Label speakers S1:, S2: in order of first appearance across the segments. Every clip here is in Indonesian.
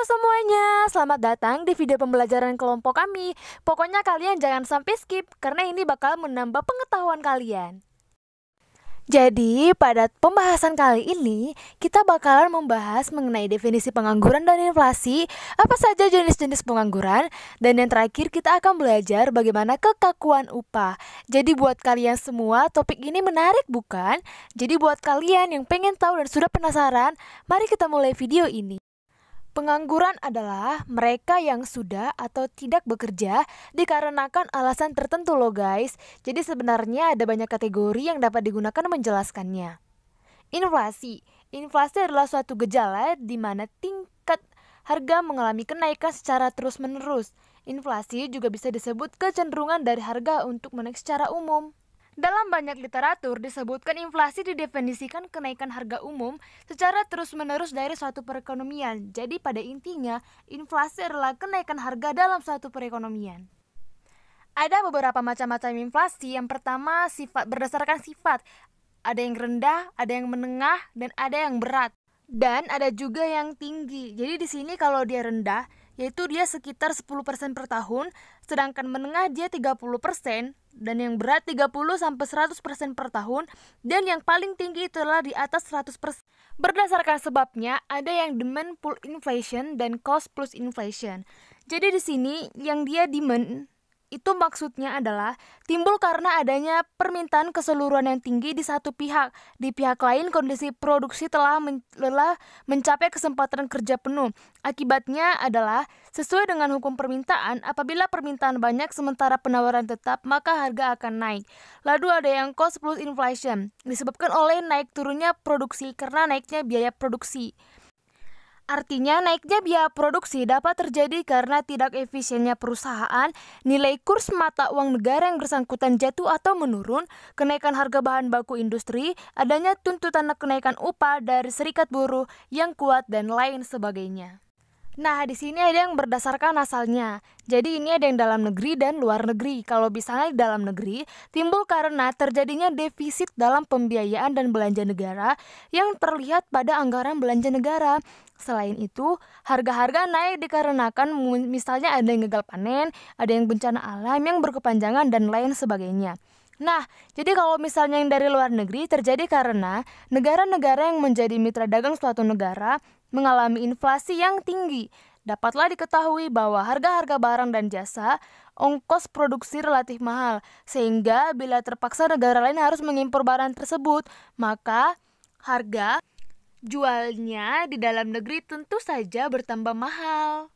S1: semuanya, selamat datang di video pembelajaran kelompok kami. Pokoknya kalian jangan sampai skip, karena ini bakal menambah pengetahuan kalian. Jadi, pada pembahasan kali ini, kita bakalan membahas mengenai definisi pengangguran dan inflasi, apa saja jenis-jenis pengangguran, dan yang terakhir kita akan belajar bagaimana kekakuan upah. Jadi buat kalian semua, topik ini menarik bukan? Jadi buat kalian yang pengen tahu dan sudah penasaran, mari kita mulai video ini. Pengangguran adalah mereka yang sudah atau tidak bekerja dikarenakan alasan tertentu loh guys. Jadi sebenarnya ada banyak kategori yang dapat digunakan menjelaskannya. Inflasi. Inflasi adalah suatu gejala di mana tingkat harga mengalami kenaikan secara terus-menerus. Inflasi juga bisa disebut kecenderungan dari harga untuk menaik secara umum. Dalam banyak literatur disebutkan inflasi didefinisikan kenaikan harga umum secara terus-menerus dari suatu perekonomian. Jadi pada intinya, inflasi adalah kenaikan harga dalam suatu perekonomian. Ada beberapa macam-macam inflasi. Yang pertama, berdasarkan sifat. Ada yang rendah, ada yang menengah, dan ada yang berat. Dan ada juga yang tinggi. Jadi di sini kalau dia rendah, yaitu dia sekitar 10% per tahun, sedangkan menengah dia 30%, dan yang berat 30-100% per tahun, dan yang paling tinggi itu adalah di atas 100%. Berdasarkan sebabnya, ada yang demand pull inflation dan cost plus inflation. Jadi di sini yang dia demand itu maksudnya adalah timbul karena adanya permintaan keseluruhan yang tinggi di satu pihak. Di pihak lain kondisi produksi telah mencapai kesempatan kerja penuh. Akibatnya adalah sesuai dengan hukum permintaan, apabila permintaan banyak sementara penawaran tetap, maka harga akan naik. Lalu ada yang cost plus inflation, disebabkan oleh naik turunnya produksi karena naiknya biaya produksi. Artinya naiknya biaya produksi dapat terjadi karena tidak efisiennya perusahaan, nilai kurs mata uang negara yang bersangkutan jatuh atau menurun, kenaikan harga bahan baku industri, adanya tuntutan kenaikan upah dari serikat buruh yang kuat dan lain sebagainya. Nah, di sini ada yang berdasarkan asalnya. Jadi ini ada yang dalam negeri dan luar negeri. Kalau misalnya di dalam negeri, timbul karena terjadinya defisit dalam pembiayaan dan belanja negara yang terlihat pada anggaran belanja negara. Selain itu, harga-harga naik dikarenakan misalnya ada yang gagal panen, ada yang bencana alam yang berkepanjangan dan lain sebagainya. Nah, jadi kalau misalnya yang dari luar negeri terjadi karena negara-negara yang menjadi mitra dagang suatu negara mengalami inflasi yang tinggi. Dapatlah diketahui bahwa harga-harga barang dan jasa, ongkos produksi relatif mahal, sehingga bila terpaksa negara lain harus mengimpor barang tersebut, maka harga jualnya di dalam negeri tentu saja bertambah mahal.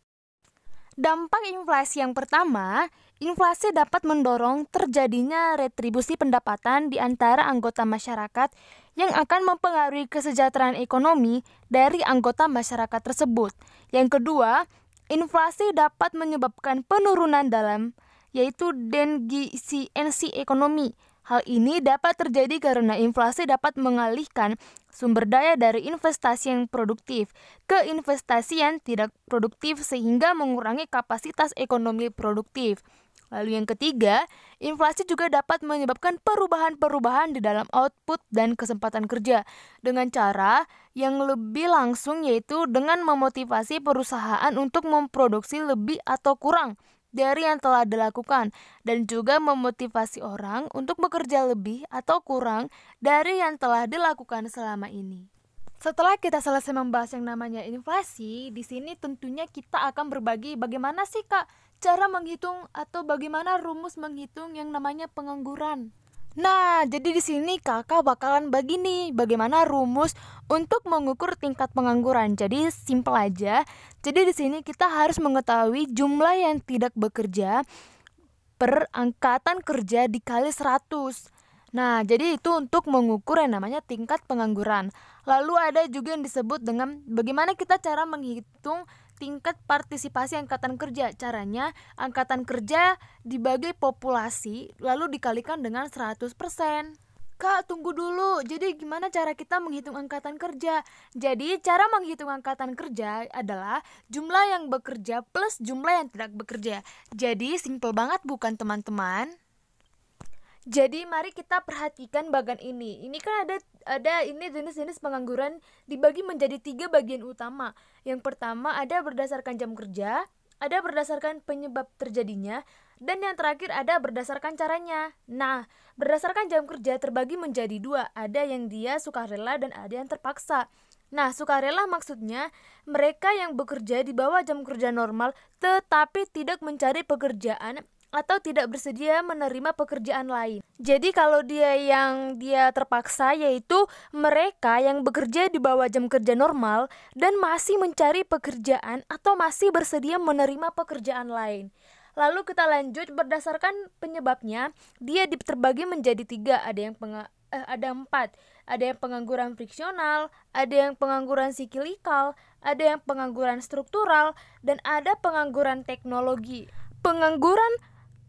S1: Dampak inflasi yang pertama, inflasi dapat mendorong terjadinya retribusi pendapatan di antara anggota masyarakat yang akan mempengaruhi kesejahteraan ekonomi dari anggota masyarakat tersebut. Yang kedua, inflasi dapat menyebabkan penurunan dalam, yaitu defisiensi ekonomi. Hal ini dapat terjadi karena inflasi dapat mengalihkan sumber daya dari investasi yang produktif ke investasi yang tidak produktif sehingga mengurangi kapasitas ekonomi produktif. Lalu yang ketiga, inflasi juga dapat menyebabkan perubahan-perubahan di dalam output dan kesempatan kerja dengan cara yang lebih langsung, yaitu dengan memotivasi perusahaan untuk memproduksi lebih atau kurang dari yang telah dilakukan, dan juga memotivasi orang untuk bekerja lebih atau kurang dari yang telah dilakukan selama ini. Setelah kita selesai membahas yang namanya inflasi, di sini tentunya kita akan berbagi bagaimana sih Kak cara menghitung atau bagaimana rumus menghitung yang namanya pengangguran. Nah, jadi di sini Kakak bakalan bagi nih bagaimana rumus untuk mengukur tingkat pengangguran. Jadi simpel aja. Jadi di sini kita harus mengetahui jumlah yang tidak bekerja per angkatan kerja dikali 100. Nah, jadi itu untuk mengukur yang namanya tingkat pengangguran. Lalu ada juga yang disebut dengan bagaimana kita cara menghitung tingkat partisipasi angkatan kerja. Caranya, angkatan kerja dibagi populasi lalu dikalikan dengan 100%. Kak, tunggu dulu. Jadi gimana cara kita menghitung angkatan kerja? Jadi cara menghitung angkatan kerja adalah jumlah yang bekerja plus jumlah yang tidak bekerja. Jadi simple banget bukan teman-teman? Jadi mari kita perhatikan bagian ini. Ini kan ada ini jenis-jenis pengangguran dibagi menjadi 3 bagian utama. Yang pertama ada berdasarkan jam kerja, ada berdasarkan penyebab terjadinya, dan yang terakhir ada berdasarkan caranya. Nah, berdasarkan jam kerja terbagi menjadi 2. Ada yang dia sukarela dan ada yang terpaksa. Nah, sukarela maksudnya mereka yang bekerja di bawah jam kerja normal tetapi tidak mencari pekerjaan atau tidak bersedia menerima pekerjaan lain. Jadi kalau dia terpaksa, yaitu mereka yang bekerja di bawah jam kerja normal dan masih mencari pekerjaan atau masih bersedia menerima pekerjaan lain. Lalu kita lanjut berdasarkan penyebabnya, dia terbagi menjadi 3. Ada 4. Ada yang pengangguran friksional, ada yang pengangguran siklikal, ada yang pengangguran struktural, dan ada pengangguran teknologi. Pengangguran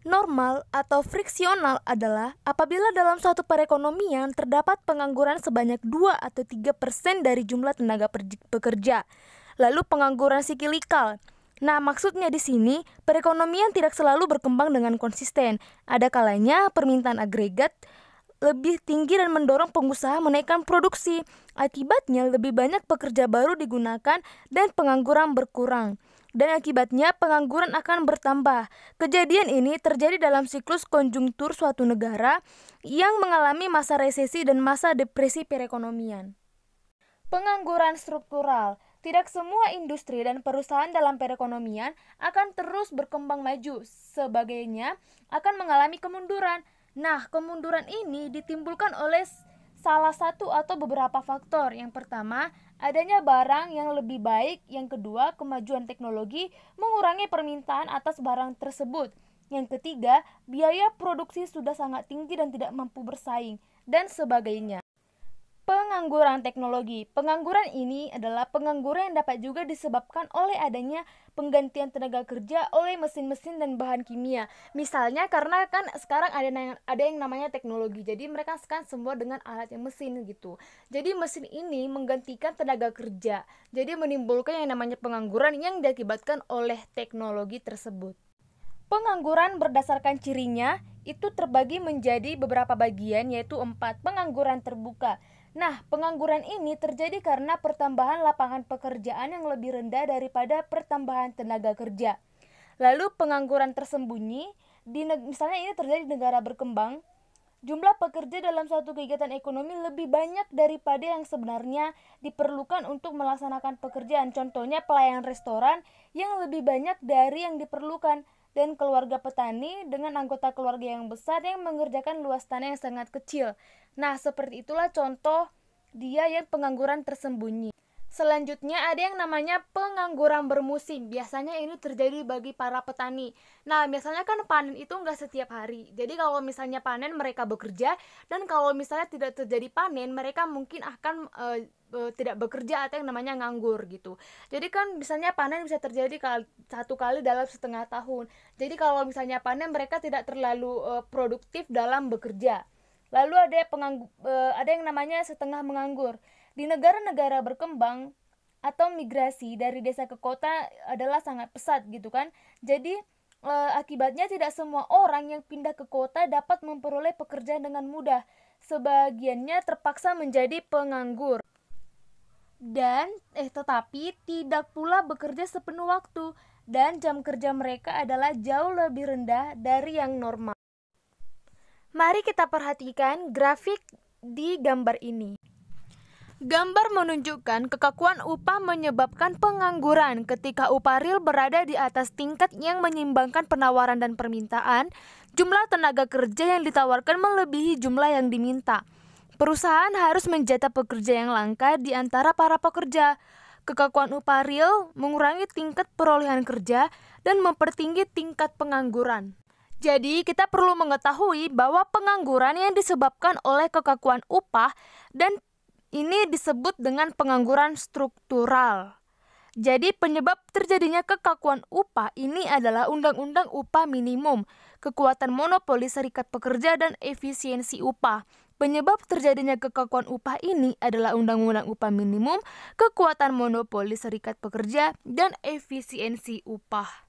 S1: normal atau friksional adalah apabila dalam suatu perekonomian terdapat pengangguran sebanyak 2 atau 3% dari jumlah tenaga pekerja. Lalu pengangguran siklikal. Nah, maksudnya di sini perekonomian tidak selalu berkembang dengan konsisten. Ada kalanya permintaan agregat lebih tinggi dan mendorong pengusaha menaikkan produksi. Akibatnya lebih banyak pekerja baru digunakan dan pengangguran berkurang. Dan akibatnya pengangguran akan bertambah. Kejadian ini terjadi dalam siklus konjungtur suatu negara yang mengalami masa resesi dan masa depresi perekonomian. Pengangguran struktural. Tidak semua industri dan perusahaan dalam perekonomian akan terus berkembang maju. Sebagainya akan mengalami kemunduran. Nah, kemunduran ini ditimbulkan oleh salah satu atau beberapa faktor. Yang pertama, adanya barang yang lebih baik. Yang kedua, kemajuan teknologi mengurangi permintaan atas barang tersebut. Yang ketiga, biaya produksi sudah sangat tinggi dan tidak mampu bersaing, dan sebagainya. Pengangguran teknologi. Pengangguran ini adalah pengangguran yang dapat juga disebabkan oleh adanya penggantian tenaga kerja oleh mesin-mesin dan bahan kimia. Misalnya karena kan sekarang ada yang namanya teknologi. Jadi mereka sekarang semua dengan alat yang mesin gitu. Jadi mesin ini menggantikan tenaga kerja. Jadi menimbulkan yang namanya pengangguran yang diakibatkan oleh teknologi tersebut. Pengangguran berdasarkan cirinya itu terbagi menjadi beberapa bagian, yaitu 4. Pengangguran terbuka. Nah, pengangguran ini terjadi karena pertambahan lapangan pekerjaan yang lebih rendah daripada pertambahan tenaga kerja. Lalu pengangguran tersembunyi, misalnya ini terjadi di negara berkembang, jumlah pekerja dalam suatu kegiatan ekonomi lebih banyak daripada yang sebenarnya diperlukan untuk melaksanakan pekerjaan. Contohnya pelayan restoran yang lebih banyak dari yang diperlukan, dan keluarga petani dengan anggota keluarga yang besar yang mengerjakan luas tanah yang sangat kecil. Nah, seperti itulah contoh dia yang pengangguran tersembunyi. Selanjutnya ada yang namanya pengangguran bermusim. Biasanya ini terjadi bagi para petani. Nah, biasanya kan panen itu nggak setiap hari. Jadi kalau misalnya panen mereka bekerja, dan kalau misalnya tidak terjadi panen mereka mungkin akan tidak bekerja atau yang namanya nganggur gitu. Jadi kan misalnya panen bisa terjadi satu kali dalam setengah tahun. Jadi kalau misalnya panen mereka tidak terlalu produktif dalam bekerja. Lalu ada yang namanya setengah menganggur. Di negara-negara berkembang atau migrasi dari desa ke kota adalah sangat pesat gitu kan. Jadi akibatnya tidak semua orang yang pindah ke kota dapat memperoleh pekerjaan dengan mudah. Sebagiannya terpaksa menjadi penganggur. Tetapi tidak pula bekerja sepenuh waktu, dan jam kerja mereka adalah jauh lebih rendah dari yang normal. Mari kita perhatikan grafik di gambar ini. Gambar menunjukkan kekakuan upah menyebabkan pengangguran. Ketika upah real berada di atas tingkat yang menyeimbangkan penawaran dan permintaan, jumlah tenaga kerja yang ditawarkan melebihi jumlah yang diminta. Perusahaan harus menjatah pekerja yang langka di antara para pekerja. Kekakuan upah real mengurangi tingkat perolehan kerja dan mempertinggi tingkat pengangguran. Jadi, kita perlu mengetahui bahwa pengangguran yang disebabkan oleh kekakuan upah dan ini disebut dengan pengangguran struktural. Jadi, penyebab terjadinya kekakuan upah ini adalah Undang-Undang Upah Minimum, kekuatan monopoli serikat pekerja, dan efisiensi upah. Penyebab terjadinya kekakuan upah ini adalah Undang-Undang Upah Minimum, kekuatan monopoli serikat pekerja, dan efisiensi upah.